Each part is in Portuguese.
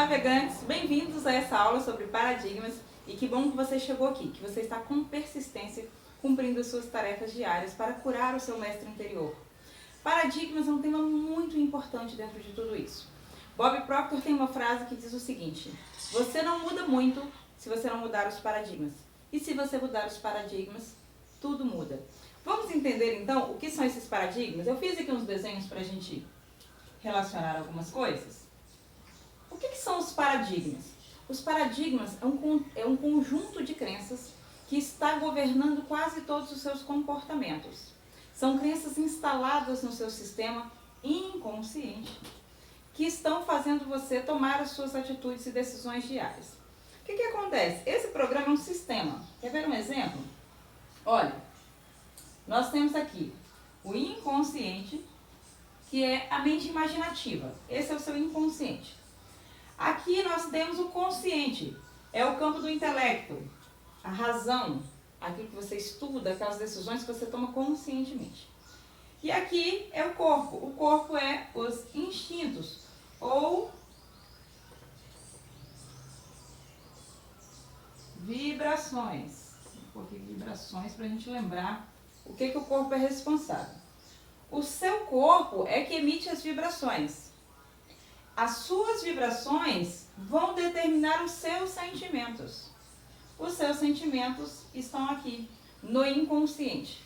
navegantes, bem-vindos a essa aula sobre paradigmas e que bom que você chegou aqui, que você está com persistência cumprindo as suas tarefas diárias para curar o seu mestre interior. Paradigmas é um tema muito importante dentro de tudo isso. Bob Proctor tem uma frase que diz o seguinte: você não muda muito se você não mudar os paradigmas. E se você mudar os paradigmas, tudo muda. Vamos entender então o que são esses paradigmas? Eu fiz aqui uns desenhos para a gente relacionar algumas coisas. O que são os paradigmas? Os paradigmas é um conjunto de crenças que está governando quase todos os seus comportamentos. São crenças instaladas no seu sistema inconsciente que estão fazendo você tomar as suas atitudes e decisões diárias. O que acontece? Esse programa é um sistema. Quer ver um exemplo? Olha, nós temos aqui o inconsciente, que é a mente imaginativa. Esse é o seu inconsciente. Aqui nós temos o consciente, é o campo do intelecto, a razão, aquilo que você estuda, aquelas decisões que você toma conscientemente. E aqui é o corpo é os instintos, ou vibrações. Vou pôr aqui vibrações para a gente lembrar o que o corpo é responsável. O seu corpo é que emite as vibrações. As suas vibrações vão determinar os seus sentimentos. Os seus sentimentos estão aqui, no inconsciente.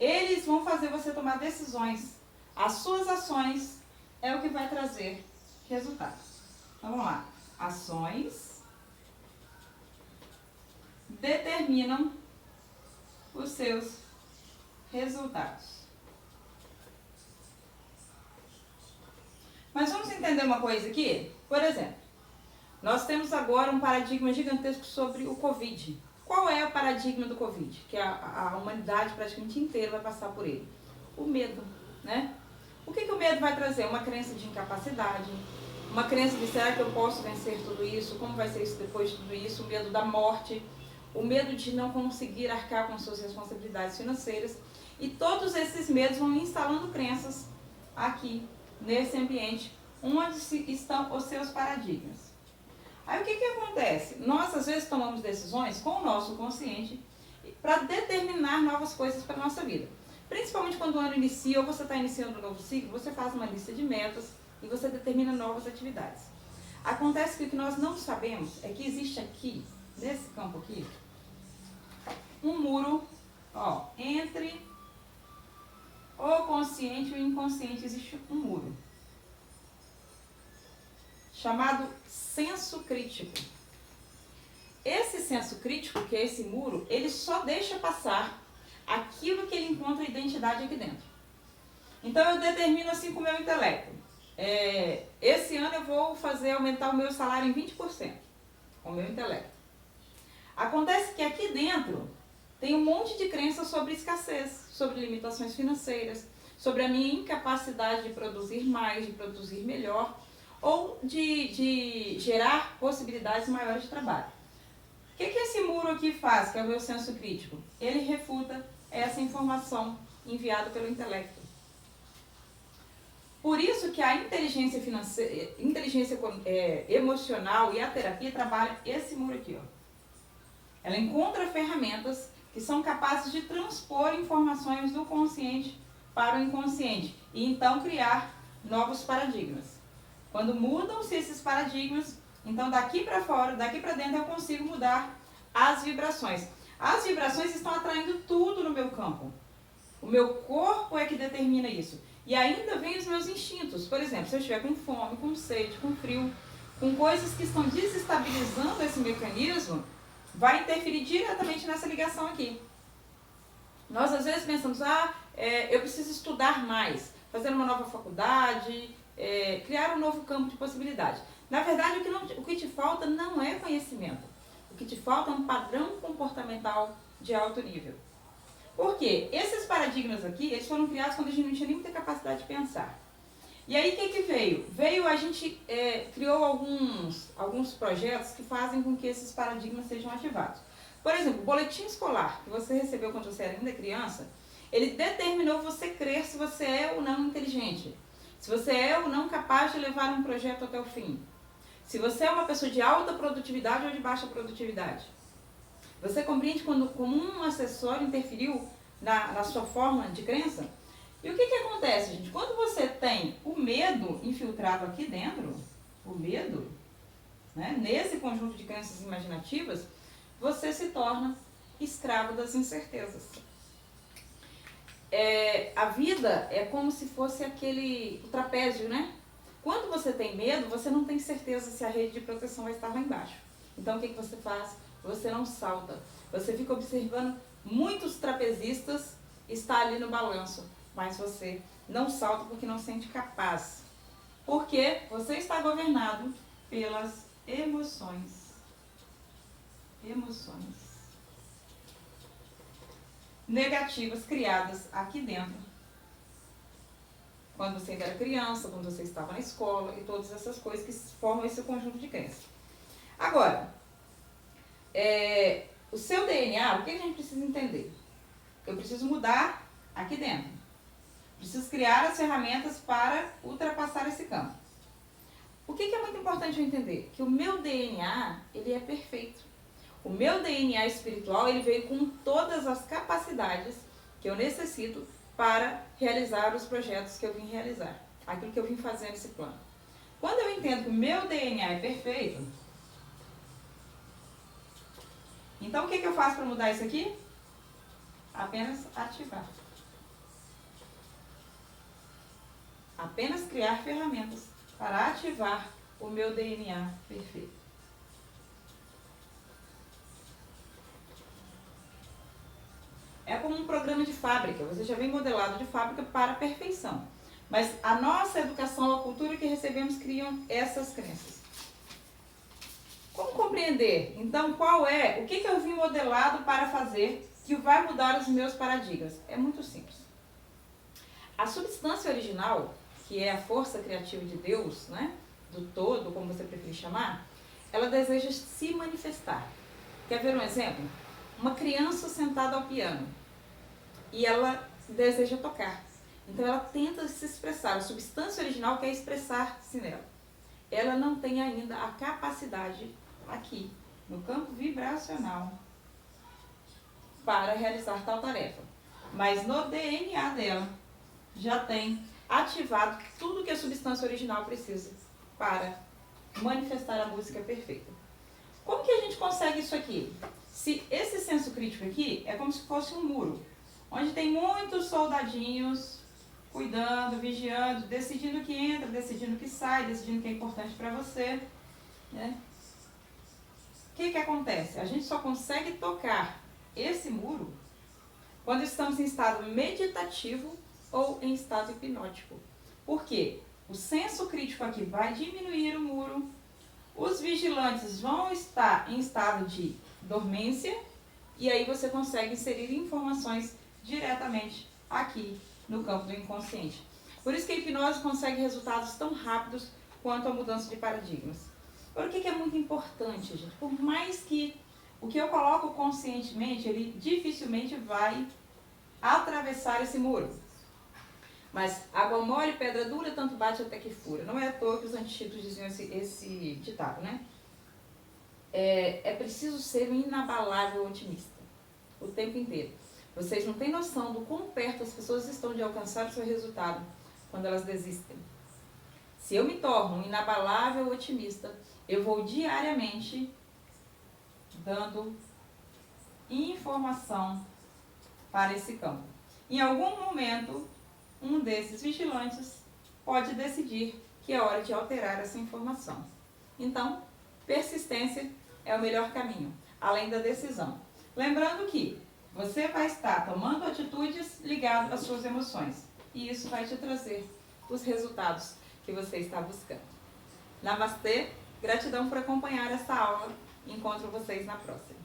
Eles vão fazer você tomar decisões. As suas ações é o que vai trazer resultados. Então vamos lá. Ações determinam os seus resultados. Mas vamos entender uma coisa aqui? Por exemplo, nós temos agora um paradigma gigantesco sobre o Covid. Qual é o paradigma do Covid? Que a humanidade praticamente inteira vai passar por ele. O medo, né? O que o medo vai trazer? Uma crença de incapacidade, uma crença de será que eu posso vencer tudo isso? Como vai ser isso depois de tudo isso? O medo da morte, o medo de não conseguir arcar com suas responsabilidades financeiras. E todos esses medos vão instalando crenças aqui, nesse ambiente, onde estão os seus paradigmas. Aí o que acontece? Nós às vezes tomamos decisões com o nosso consciente para determinar novas coisas para a nossa vida. Principalmente quando o ano inicia ou você está iniciando um novo ciclo, você faz uma lista de metas e você determina novas atividades. Acontece que o que nós não sabemos é que existe aqui, nesse campo aqui, um muro, ó, entre o consciente e o inconsciente existe um muro, chamado senso crítico. Esse senso crítico, que é esse muro, ele só deixa passar aquilo que ele encontra identidade aqui dentro. Então eu determino assim com o meu intelecto. Esse ano eu vou fazer aumentar o meu salário em 20%, com o meu intelecto. Acontece que aqui dentro tem um monte de crenças sobre escassez, sobre limitações financeiras, sobre a minha incapacidade de produzir mais, de produzir melhor, ou de gerar possibilidades maiores de trabalho. O que esse muro aqui faz, que é o meu senso crítico? Ele refuta essa informação enviada pelo intelecto. Por isso que a inteligência emocional e a terapia trabalham esse muro aqui, ó. Ela encontra ferramentas que são capazes de transpor informações do consciente para o inconsciente e então criar novos paradigmas. Quando mudam-se esses paradigmas, então daqui para fora, daqui para dentro eu consigo mudar as vibrações. As vibrações estão atraindo tudo no meu campo. O meu corpo é que determina isso. E ainda vem os meus instintos. Por exemplo, se eu estiver com fome, com sede, com frio, com coisas que estão desestabilizando esse mecanismo, vai interferir diretamente nessa ligação aqui. Nós às vezes pensamos, eu preciso estudar mais, fazer uma nova faculdade, criar um novo campo de possibilidade. Na verdade, o que te falta não é conhecimento. O que te falta é um padrão comportamental de alto nível. Por quê? Esses paradigmas aqui, eles foram criados quando a gente não tinha nem muita capacidade de pensar. E aí, o que veio? A gente criou alguns projetos que fazem com que esses paradigmas sejam ativados. Por exemplo, o boletim escolar que você recebeu quando você era ainda criança, ele determinou você crer se você é ou não inteligente, se você é ou não capaz de levar um projeto até o fim, Se você é uma pessoa de alta produtividade ou de baixa produtividade. Você compreende quando como um acessório interferiu na sua forma de crença? E o que acontece, gente? Quando você tem o medo infiltrado aqui dentro, o medo, né, nesse conjunto de crenças imaginativas, você se torna escravo das incertezas. A vida é como se fosse o trapézio, né? Quando você tem medo, você não tem certeza se a rede de proteção vai estar lá embaixo. Então, o que você faz? Você não salta. Você fica observando muitos trapezistas estar ali no balanço, mas você não salta porque não se sente capaz. Porque você está governado pelas emoções. Emoções negativas criadas aqui dentro. Quando você ainda era criança, quando você estava na escola e todas essas coisas que formam esse conjunto de crenças. Agora, o seu DNA, o que a gente precisa entender? Eu preciso mudar aqui dentro. Preciso criar as ferramentas para ultrapassar esse campo. O que é muito importante eu entender? Que o meu DNA, ele é perfeito. O meu DNA espiritual, ele veio com todas as capacidades que eu necessito para realizar os projetos que eu vim realizar. Aquilo que eu vim fazer nesse plano. Quando eu entendo que o meu DNA é perfeito, então o que eu faço para mudar isso aqui? Apenas ativar. Apenas criar ferramentas para ativar o meu DNA perfeito. É como um programa de fábrica, você já vem modelado de fábrica para a perfeição. Mas a nossa educação, a cultura que recebemos criam essas crenças. Como compreender? Então, o que eu vim modelado para fazer que vai mudar os meus paradigmas? É muito simples. A substância original, que é a força criativa de Deus, né, do todo, como você preferir chamar, ela deseja se manifestar. Quer ver um exemplo? Uma criança sentada ao piano e ela deseja tocar. Então ela tenta se expressar. A substância original quer expressar-se nela. Ela não tem ainda a capacidade aqui, no campo vibracional, para realizar tal tarefa. Mas no DNA dela já tem ativado tudo que a substância original precisa para manifestar a música perfeita. Como que a gente consegue isso aqui? Se esse senso crítico aqui é como se fosse um muro, onde tem muitos soldadinhos cuidando, vigiando, decidindo o que entra, decidindo o que sai, decidindo o que é importante para você, né? O que acontece? A gente só consegue tocar esse muro quando estamos em estado meditativo ou em estado hipnótico. Por quê? O senso crítico aqui vai diminuir o muro, os vigilantes vão estar em estado de dormência e aí você consegue inserir informações diretamente aqui no campo do inconsciente. Por isso que a hipnose consegue resultados tão rápidos quanto a mudança de paradigmas. Agora, o que é muito importante, gente? Por mais que o que eu coloco conscientemente, ele dificilmente vai atravessar esse muro. Mas água mole, pedra dura, tanto bate até que fura. Não é à toa que os antigos diziam esse ditado, né? É preciso ser um inabalável otimista o tempo inteiro. Vocês não têm noção do quão perto as pessoas estão de alcançar o seu resultado quando elas desistem. Se eu me torno um inabalável otimista, eu vou diariamente dando informação para esse campo. Em algum momento, um desses vigilantes pode decidir que é hora de alterar essa informação. Então, persistência é o melhor caminho, além da decisão. Lembrando que você vai estar tomando atitudes ligadas às suas emoções. E isso vai te trazer os resultados que você está buscando. Namastê, gratidão por acompanhar essa aula. Encontro vocês na próxima.